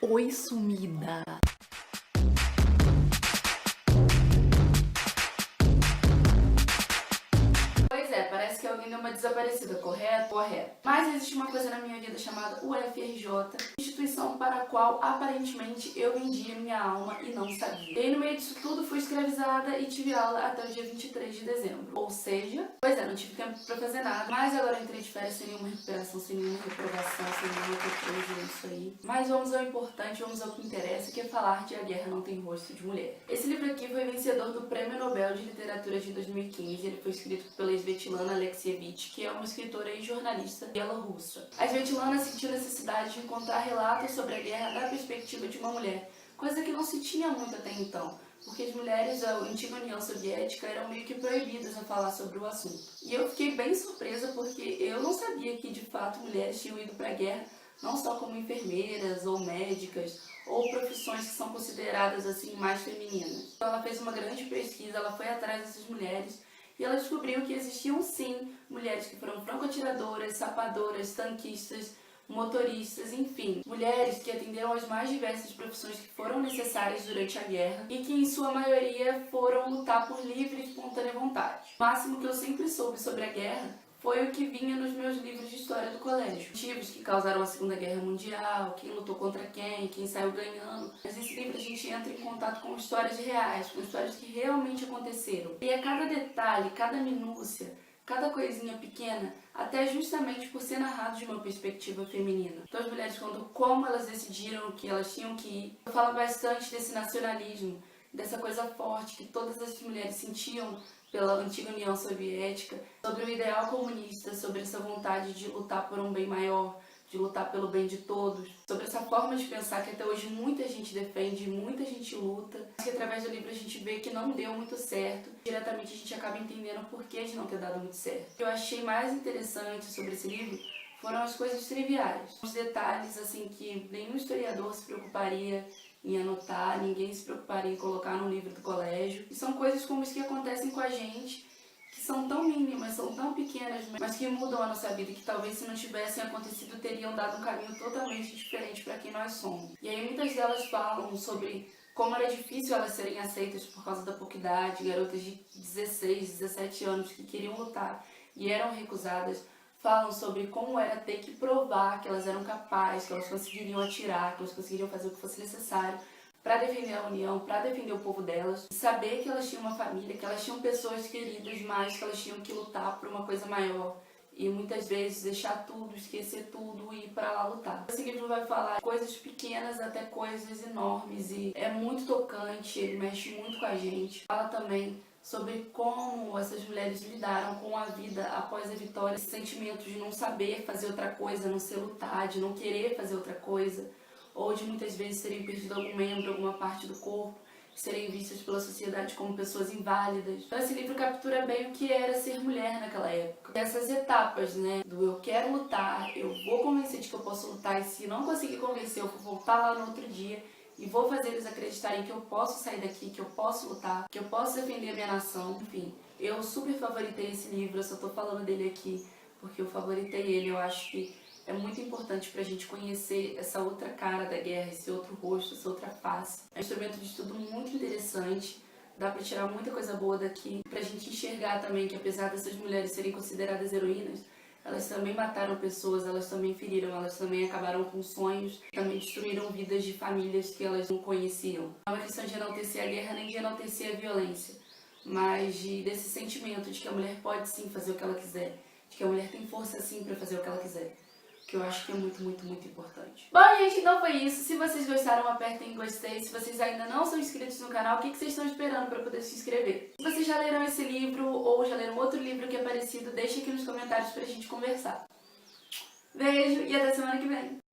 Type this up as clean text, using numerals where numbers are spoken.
Oi, sumida! Pois é, parece que alguém deu uma desaparecida, correto? Correto. Mas existe uma coisa na minha vida chamada UFRJ, instituição para a qual aparentemente eu vendia minha alma e não sabia. E aí no meio disso tudo fui escravizada e tive aula até o dia 23 de dezembro. Ou seja, pois é, não tive tempo pra fazer nada, mas agora entrei de férias sem nenhuma recuperação, sem nenhuma reprovação, sem nenhuma coisa, é isso aí. Mas vamos ao importante, vamos ao que interessa, que é falar de A Guerra Não Tem Rosto de Mulher. Esse livro aqui foi vencedor do Prêmio Nobel de Literatura de 2015, ele foi escrito pela Svetlana Alexievich, que é uma escritora e jornalista bielorrussa. A Svetlana sentiu necessidade de encontrar relatos sobre a guerra da perspectiva de uma mulher, coisa que não se tinha muito até então, porque as mulheres da antiga União Soviética eram meio que proibidas a falar sobre o assunto. E eu fiquei bem surpresa porque eu não sabia que de fato mulheres tinham ido para a guerra não só como enfermeiras ou médicas ou profissões que são consideradas assim mais femininas. Então ela fez uma grande pesquisa, ela foi atrás dessas mulheres e ela descobriu que existiam sim mulheres que foram franco-atiradoras, sapadoras, tanquistas, motoristas, enfim, mulheres que atenderam as mais diversas profissões que foram necessárias durante a guerra e que em sua maioria foram lutar por livre e espontânea vontade. O máximo que eu sempre soube sobre a guerra foi o que vinha nos meus livros de história do colégio. Motivos que causaram a Segunda Guerra Mundial, quem lutou contra quem saiu ganhando. Mas nesse livro a gente entra em contato com histórias reais, com histórias que realmente aconteceram. E a cada detalhe, cada minúcia, cada coisinha pequena, até justamente por ser narrado de uma perspectiva feminina. Então as mulheres, como elas decidiram que elas tinham que ir, eu falo bastante desse nacionalismo, dessa coisa forte que todas as mulheres sentiam pela antiga União Soviética, sobre o ideal comunista, sobre essa vontade de lutar por um bem maior, de lutar pelo bem de todos, sobre essa forma de pensar que até hoje muita gente defende, muita gente luta, que através do livro a gente vê que não deu muito certo, diretamente a gente acaba entendendo o porquê de não ter dado muito certo. O que eu achei mais interessante sobre esse livro foram as coisas triviais, os detalhes assim que nenhum historiador se preocuparia em anotar, ninguém se preocuparia em colocar no livro do colégio. E são coisas como as que acontecem com a gente, que são tão mínimas, são tão pequenas, mas que mudam a nossa vida, que talvez se não tivessem acontecido teriam dado um caminho totalmente diferente para quem nós somos. E aí muitas delas falam sobre como era difícil elas serem aceitas por causa da pouca idade, garotas de 16, 17 anos que queriam lutar e eram recusadas. Falam sobre como era ter que provar que elas eram capazes, que elas conseguiriam atirar, que elas conseguiriam fazer o que fosse necessário para defender a União, para defender o povo delas. Saber que elas tinham uma família, que elas tinham pessoas queridas, mas que elas tinham que lutar por uma coisa maior. E muitas vezes deixar tudo, esquecer tudo e ir para lá lutar. Esse livro vai falar coisas pequenas até coisas enormes e é muito tocante, ele mexe muito com a gente. Fala também sobre como essas mulheres lidaram com a vida após a vitória, esse sentimento de não saber fazer outra coisa, não ser lutar, de não querer fazer outra coisa, ou de muitas vezes terem perdido algum membro, alguma parte do corpo, serem vistas pela sociedade como pessoas inválidas. Então esse livro captura bem o que era ser mulher naquela época. Essas etapas, né, do eu quero lutar, eu vou convencer de que eu posso lutar e se não conseguir convencer, eu vou voltar lá no outro dia e vou fazer eles acreditarem que eu posso sair daqui, que eu posso lutar, que eu posso defender a minha nação. Enfim, eu super favoritei esse livro, eu só tô falando dele aqui porque eu favoritei ele. Eu acho que é muito importante pra gente conhecer essa outra cara da guerra, esse outro rosto, essa outra face. É um instrumento de estudo muito interessante, dá pra tirar muita coisa boa daqui, pra gente enxergar também que apesar dessas mulheres serem consideradas heroínas, elas também mataram pessoas, elas também feriram, elas também acabaram com sonhos, também destruíram vidas de famílias que elas não conheciam. Não é uma questão de enaltecer a guerra nem de enaltecer a violência, mas desse sentimento de que a mulher pode sim fazer o que ela quiser, de que a mulher tem força sim pra fazer o que ela quiser. Que eu acho que é muito, muito, muito importante. Bom, gente, então foi isso. Se vocês gostaram, apertem em gostei. Se vocês ainda não são inscritos no canal, o que vocês estão esperando para poder se inscrever? Se vocês já leram esse livro ou já leram outro livro que é parecido, deixe aqui nos comentários pra gente conversar. Beijo e até semana que vem.